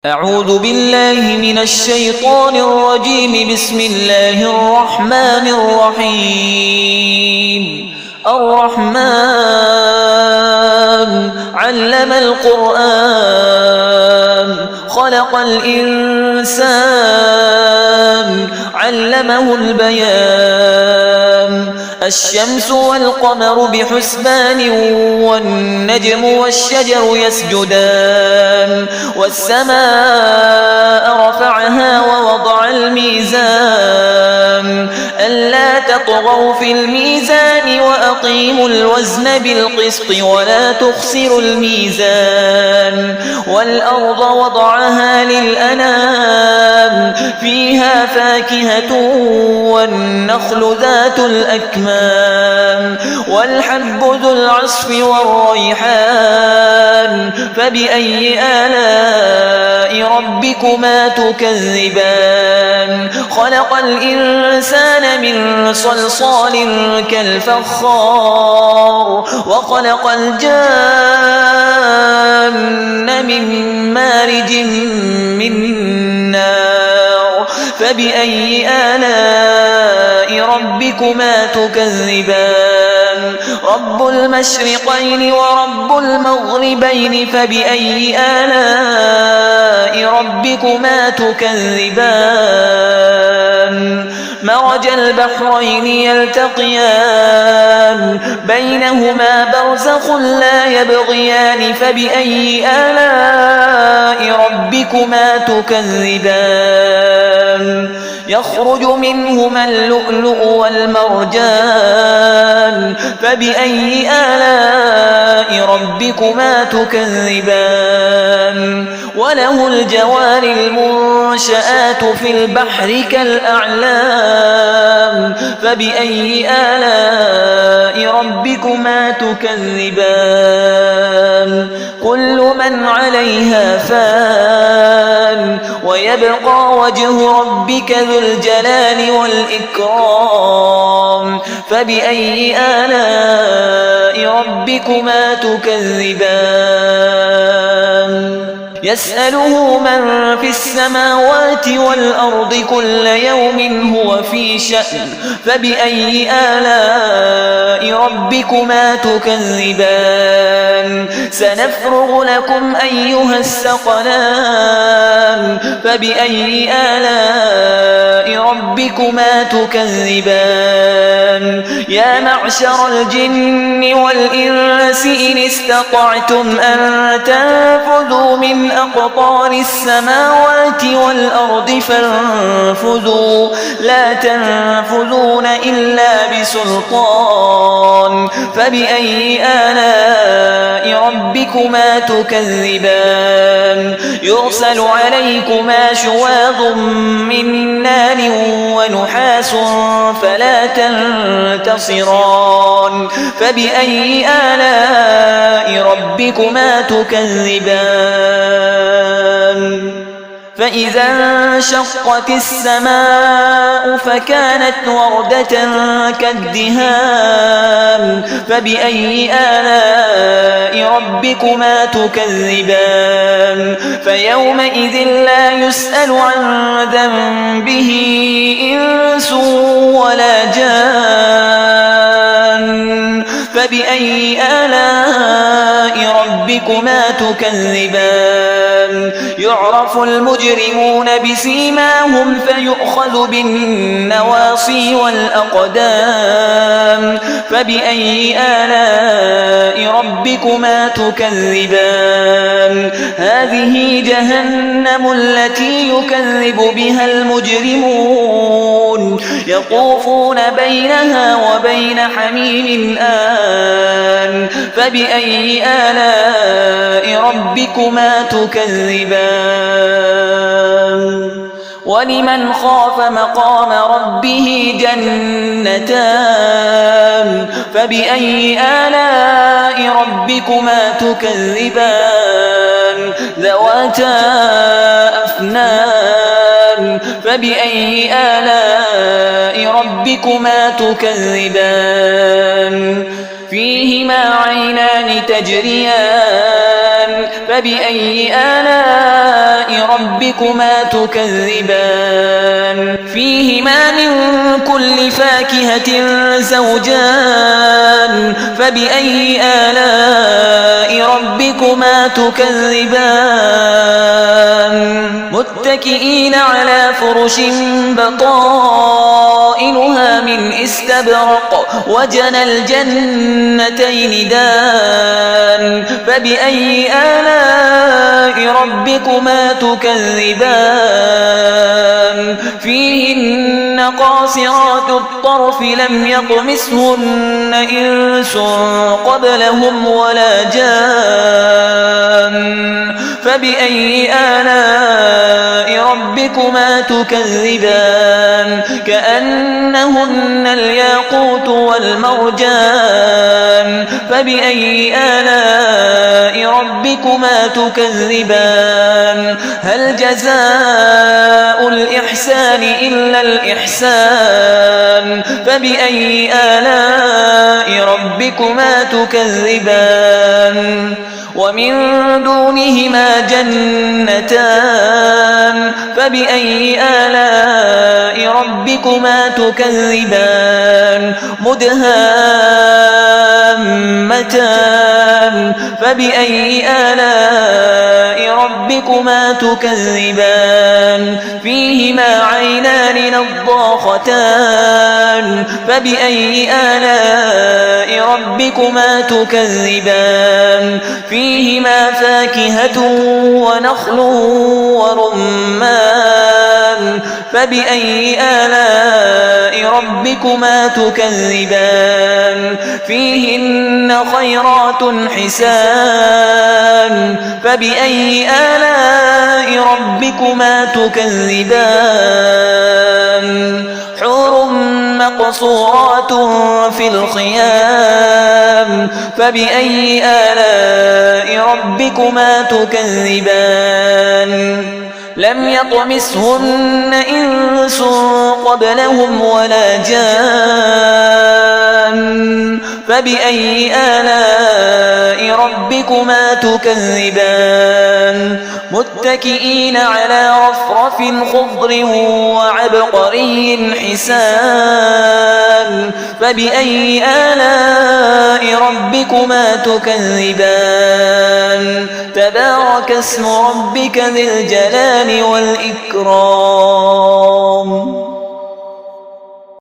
أعوذ بالله من الشيطان الرجيم. بسم الله الرحمن الرحيم. الرحمن علم القرآن خلق الإنسان علمه البيان. الشمس والقمر بحسبان والنجم والشجر يسجدان. والسماء رفعها ووضع الميزان ألا تطغوا في الميزان وأقيموا الوزن بالقسط ولا تخسروا الميزان. والأرض وضعها للأنام فيها فاكهة والنخل ذات الأكمام والحب ذو العصف والريحان. فبأي آلاء ربكما تكذبان؟ خلق الإنسان من صلصال كالفخار وخلق الجان من مارج من نار. فبأي آلاء ربكما تكذبان؟ رب المشرقين ورب المغربين. فبأي آلاء ربكما تكذبان؟ مرج البحرين يلتقيان بينهما برزخ لا يبغيان. فبأي آلاء ربكما تكذبان؟ يخرج منهما اللؤلؤ والمرجان. فبأي آلاء ربكما تكذبان؟ وله الجوار المنشآت في البحر كالأعلام. فبأي آلاء ربكما تكذبان؟ كل من عليها فان ويبقى وجه ربك ذو الجلال والإكرام. فبأي آلاء ربكما تكذبان؟ يسأله من في السماوات والأرض كل يوم هو في شأن. فبأي آلاء ربكما تكذبان؟ سنفرغ لكم أيها الثقلان. فبأي آلاء ربكما تكذبان؟ يا معشر الجن والإنس إن استطعتم أن تنفذوا من أقطار السماوات والأرض فانفذوا لا تنفذون إلا بسلطان. فبأي آلاء ربكما تكذبان؟ يرسل عليكما شواظ من نار ونحاس فلا تنتصران. فبأي آلاء ربكما تكذبان؟ فإذا انشقت السماء فكانت وردة كالدهان. فبأي آلاء ربكما تكذبان؟ فيومئذ لا يسأل عن ذنبه إنس ولا جان. فبأي آلاء ربكما تكذبان؟ يعرف المجرمون بسيماهم فيؤخذ بالنواصي والأقدام. فبأي آلاء ربكما تكذبان؟ هذه جهنم التي يكذب بها المجرمون يطوفون بينها وبين حميم آن. فبأي آلاء ربكما تكذبان؟ ولمن خاف مقام ربه جنتان. فبأي آلاء ربكما تكذبان؟ ذواتا أفنان. فبأي آلاء ربكما تكذبان؟ فيهما عينان تجريان. فبأي آلاء ربكما تكذبان فيهما من كل فاكهة زوجان فبأي آلاء ربكما تكذبان متكئين على فرش بطائنها من استبرق وجنى الجنتين دان فبأي آلاء ربكما تكذبان فيهن قاصرات الطرف لم يطمثهن إنس قبلهم ولا جان فبأي آلاء ربكما تكذبان كأنهن الياقوت والمرجان فبأي آلاء ربكما تكذبان هل جزاء الإحسان إلا الإحسان فبأي آلاء ربكما تكذبان ومن دونهما جنتان فبأي آلاء ربكما تكذبان مدهامتان فبأي آلاء ربكما تكذبان فيهما عينان نضاختان فبأي آلاء ربكما تكذبان فيهما فاكهة ونخل ورمان فبأي آلاء ربكما تكذبان فيهن خيرات حسان فبأي آلاء ربكما تكذبان حور مقصورات في الخيام فبأي آلاء ربكما تكذبان لم يطمثهن إنس قبلهم ولا جان فبأي آلاء ربكما تكذبان متكئين على رفرف خضر وعبقري حسان فبأي آلاء ربكما تكذبان تبارك اسم ربك ذي الجلال والإكرام